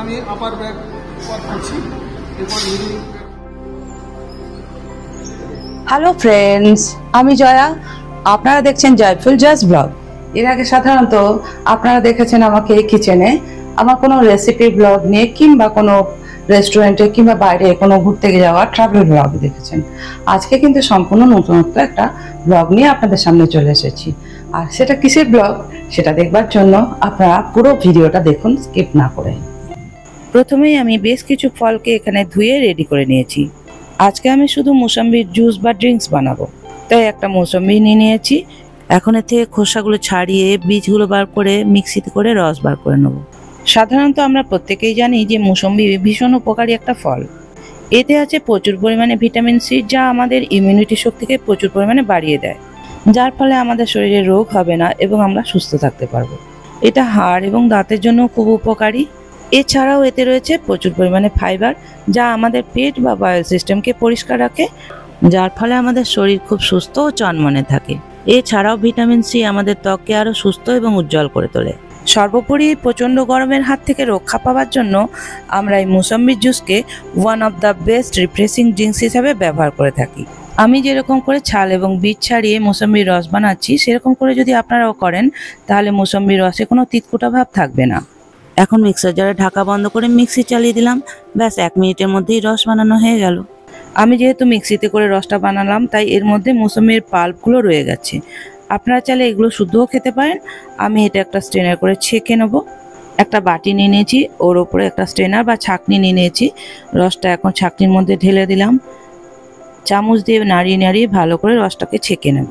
আমি আপার ব্যাগ করছি। Hello friends, আমি জয়া। আপনারা দেখছেন জয়ফুল জাজ ব্লগ। এর আগে সাধারণত আপনারা দেখেছেন আমাকে এই কিচেনে আমার কোনো রেসিপি ব্লগ নিয়ে কিংবা কোনো রেস্টুরেন্টে কিংবা বাইরে কোনো ঘুরতে যাওয়া ট্রাভেল ব্লগ দেখেছেন। আজকে কিন্তু সম্পূর্ণ নতুনত্ব একটা ব্লগ নিয়ে আপনাদের সামনে চলে এসেছি। আর সেটা কিসের ব্লগ সেটা দেখবার জন্য আপনারা পুরো ভিডিওটা দেখুন, স্কিপ না করে। প্রথমেই আমি বেশ কিছু ফলকে এখানে ধুয়ে রেডি করে নিয়েছি। আজকে আমি শুধু মুসাম্বির জুস বা ড্রিঙ্কস বানাবো, তাই একটা মৌসম্বি নিয়ে নিয়েছি। এখন এর থেকে খোসাগুলো ছাড়িয়ে বীজগুলো বার করে মিক্সিতে করে রস বার করে নেব। সাধারণত আমরা প্রত্যেকেই জানি যে মৌসম্বি ভীষণ উপকারী একটা ফল। এতে আছে প্রচুর পরিমাণে ভিটামিন সি, যা আমাদের ইমিউনিটি শক্তিকে প্রচুর পরিমাণে বাড়িয়ে দেয়, যার ফলে আমাদের শরীরে রোগ হবে না এবং আমরা সুস্থ থাকতে পারবো। এটা হাড় এবং দাঁতের জন্য খুব উপকারী। এছাড়াও এতে রয়েছে প্রচুর পরিমাণে ফাইবার, যা আমাদের পেট বা বায়ু সিস্টেমকে পরিষ্কার রাখে, যার ফলে আমাদের শরীর খুব সুস্থ ও চনমনে থাকে। এছাড়াও ভিটামিন সি আমাদের ত্বককে আরো সুস্থ এবং উজ্জ্বল করে তোলে। সর্বোপরি প্রচণ্ড গরমের হাত থেকে রক্ষা পাওয়ার জন্য আমরা এই মুসাম্বির জুসকে one of the best refreshing drinks হিসাবে ব্যবহার করে থাকি। আমি যেরকম করে ছাল এবং বীজ ছাড়িয়ে মুসাম্বির রস বানাচ্ছি, সেরকম করে যদি আপনারাও করেন তাহলে মুসাম্বির রসে কোনো তিতকুটা ভাব থাকবে না। এখন মিক্সার জারে ঢাকা বন্ধ করে মিক্সি চালিয়ে দিলাম। ব্যাস 1 মিনিটের মধ্যেই রস বানানো হয়ে গেল। আমি যেহেতু মিক্সিতে করে রসটা বানালাম, তাই এর মধ্যে মৌসুমির পাল্পগুলো রয়ে গেছে। আপনারা চাইলে এগুলো শুদ্ধও খেতে পারেন। আমি এটা একটা স্ট্রেনার করে ছেঁকে নেব। একটা বাটি নিয়ে নিয়েছি, ওর ওপরে একটা স্ট্রেনার বা ছাঁকনি নিয়ে নিয়েছি। রসটা এখন ছাঁকনির মধ্যে ঢেলে দিলাম। চামচ দিয়ে নাড়িয়ে নাড়িয়ে ভালো করে রসটাকে ছেঁকে নেব।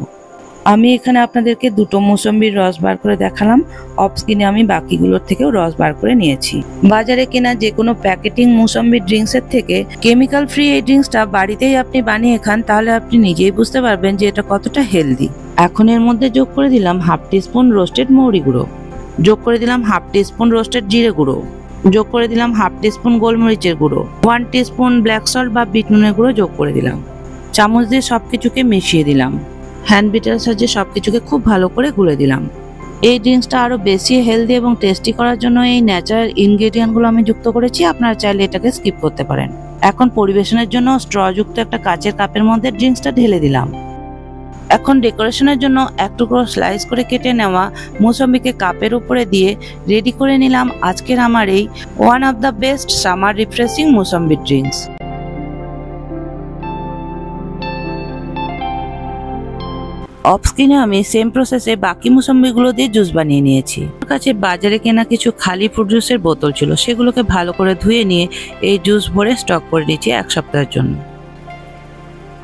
আমি এখানে আপনাদেরকে দুটো মৌসম্বির রস বার করে দেখালাম। অফ স্ক্রিনে আমি বাকিগুলোর থেকেও রস বার করে নিয়েছি। বাজারে কেনা যে কোনো প্যাকেটিং মৌসম্বির ড্রিঙ্কসের থেকে কেমিক্যাল ফ্রি এই ড্রিঙ্কসটা বাড়িতেই আপনি বানিয়ে খান, তাহলে আপনি নিজেই বুঝতে পারবেন যে এটা কতটা হেলদি। এখন এর মধ্যে যোগ করে দিলাম 1/2 টিস্পুন রোস্টেড মৌরি গুঁড়ো, যোগ করে দিলাম 1/2 টিস্পুন রোস্টেড জিরে গুঁড়ো, যোগ করে দিলাম 1/2 টিস্পুন গোলমরিচের গুঁড়ো, 1 টিস্পুন ব্ল্যাক সল্ট বা বিট নুনের গুঁড়ো যোগ করে দিলাম। চামচ দিয়ে সবকিছুকে মিশিয়ে দিলাম। হ্যান্ড বিটারের সাহায্যে সবকিছুকে খুব ভালো করে গুলে দিলাম। এই ড্রিঙ্কসটা আরো বেশি হেলদি এবং টেস্টি করার জন্য এই ন্যাচারাল ইনগ্রেডিয়েন্টগুলো আমি যুক্ত করেছি। আপনারা চাইলে এটাকে স্কিপ করতে পারেন। এখন পরিবেশনের জন্য স্ট্রযুক্ত একটা কাচের কাপের মধ্যে ড্রিঙ্কসটা ঢেলে দিলাম। এখন ডেকোরেশনের জন্য এক টুকরো স্লাইস করে কেটে নেওয়া মৌসম্বিকে কাপের উপরে দিয়ে রেডি করে নিলাম আজকের আমার এই one of the best summer refreshing মৌসম্বি drinks. Of স্ক্রিনে আমি সেম প্রসেসে বাকি মুসাম্বিগুলো দিয়ে জুস বানিয়ে নিয়েছি। আমার কাছে বাজারে কেনা কিছু খালি ফ্রুট জুসের বোতল ছিল, সেগুলোকে ভালো করে ধুয়ে নিয়ে এই জুস ভরে স্টক করে নিয়েছি 1 সপ্তাহের জন্য।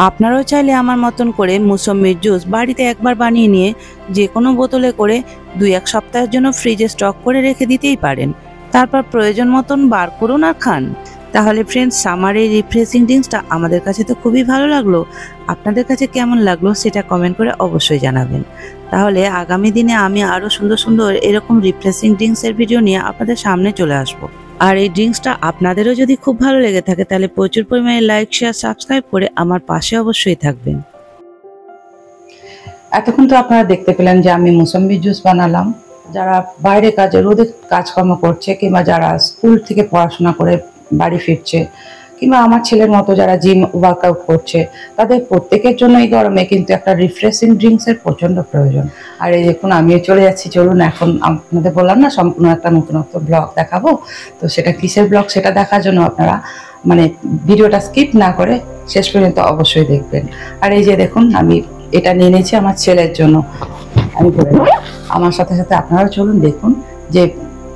আপনারাও চাইলে আমার মতন করে মুসাম্বির জুস বাড়িতে একবার বানিয়ে নিয়ে যে কোনো বোতলে করে 2-1 সপ্তাহের জন্য ফ্রিজে স্টক করে রেখে দিতেই পারেন। তারপর প্রয়োজন মতন বার করুন আর খান। তাহলে ফ্রেন্ডস, সামার এই রিফ্রেশিং ড্রিঙ্কসটা আমাদের কাছে তো খুবই ভালো লাগলো। আপনাদের কাছে কেমন লাগলো সেটা কমেন্ট করে অবশ্যই জানাবেন। তাহলে আগামী দিনে আমি আরও সুন্দর সুন্দর এরকম রিফ্রেশিং ড্রিঙ্কসের ভিডিও নিয়ে আপনাদের সামনে চলে আসবো। আর এই ড্রিঙ্কসটা আপনাদেরও যদি খুব ভালো লেগে থাকে তাহলে প্রচুর পরিমাণে লাইক, শেয়ার, সাবস্ক্রাইব করে আমার পাশে অবশ্যই থাকবেন। এতক্ষণ তো আপনারা দেখতে পেলেন যে আমি মুসাম্বি জুস বানালাম। যারা বাইরে কাজে রোদে কাজকর্ম করছে কিংবা যারা স্কুল থেকে পড়াশোনা করে বাড়ি ফিরছে কিংবা আমার ছেলের মতো যারা জিম ওয়ার্কআউট করছে, তাদের প্রত্যেকের জন্য এই গরমে কিন্তু একটা রিফ্রেশিং ড্রিঙ্কসের প্রচণ্ড প্রয়োজন। আর এই দেখুন আমিও চলে যাচ্ছি। চলুন, এখন আপনাদের বললাম না সম্পূর্ণ একটা নতুনত্ব ব্লগ দেখাবো, তো সেটা কিসের ব্লগ সেটা দেখার জন্য আপনারা ভিডিওটা স্কিপ না করে শেষ পর্যন্ত অবশ্যই দেখবেন। আর এই যে দেখুন আমি এটা নিয়ে নিয়েছি আমার ছেলের জন্য। আমি বলে আমার সাথে সাথে আপনারাও চলুন দেখুন যে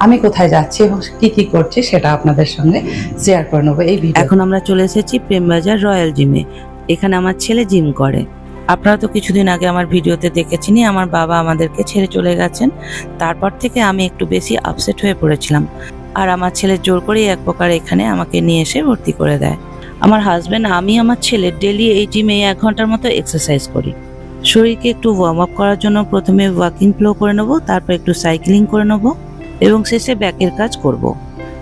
আমি কোথায় যাচ্ছি এবং কি করছি সেটা আপনাদের সঙ্গে শেয়ার করে নেবো এই ভিডিও। এখন আমরা চলে এসেছি প্রেমবাজার রয়্যাল জিমে। এখানে আমার ছেলে জিম করে। আপনারা তো কিছুদিন আগে আমার ভিডিওতে দেখেছেনই, আমার বাবা আমাদেরকে ছেড়ে চলে গেছেন। তারপর থেকে আমি একটু বেশি আপসেট হয়ে পড়েছিলাম। আর আমার ছেলে জোর করেই এক প্রকার এখানে আমাকে নিয়ে এসে ভর্তি করে দেয়। আমার হাজব্যান্ড, আমি আমার ছেলে ডেলি এই জিমে 1 ঘন্টার মতো এক্সারসাইজ করি। শরীরকে একটু ওয়ার্ম আপ করার জন্য প্রথমে ওয়াকিং ফ্লো করে নেব, তারপর একটু সাইক্লিং করে নেব এবং শেষে ব্যাকের কাজ করব।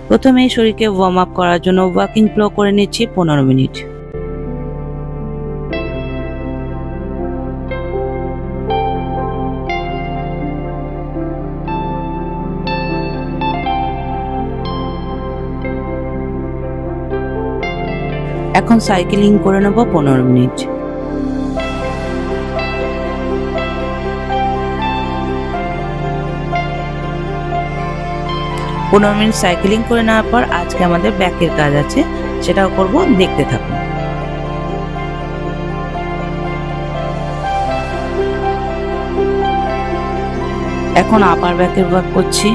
প্রথমেই শরীরকে ওয়ার্ম আপ করার জন্য ওয়াকিং ফ্লো করে নিচ্ছি 15 মিনিট। এখন সাইকেলিং করে নেব 15 মিনিট। সাইকেলিং করে নেওয়ার পর আজকে আমাদের ব্যাকের কাজ আছে, সেটাও করব, দেখতে থাকুন। এখন আপার ব্যাকের ওয়ার্ক করছি।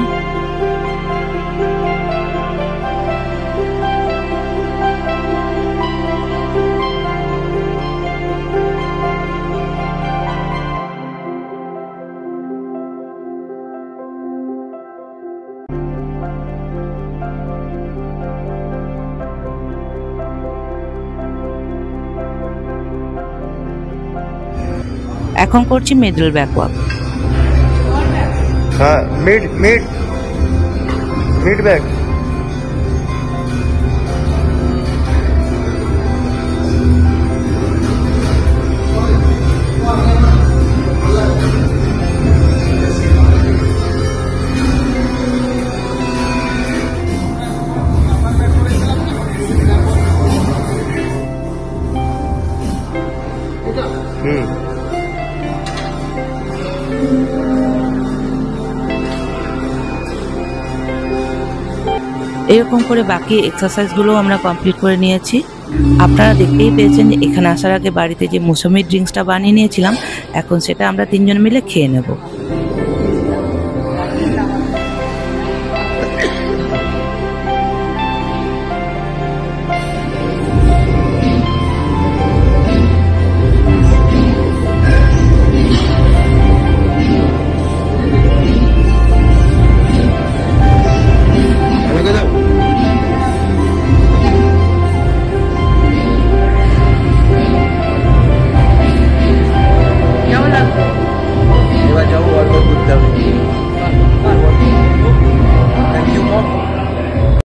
এখন করছি মিডল ব্যাক ওয়াক। হ্যাঁ, মিড ব্যাক। এরকম করে বাকি এক্সারসাইজগুলো আমরা কমপ্লিট করে নিয়েছি। আপনারা দেখতেই পেয়েছেন যে এখানে আসার আগে বাড়িতে যে মৌসুমী ড্রিঙ্কসটা বানিয়ে নিয়েছিলাম, এখন সেটা আমরা 3 জন মিলে খেয়ে নেব।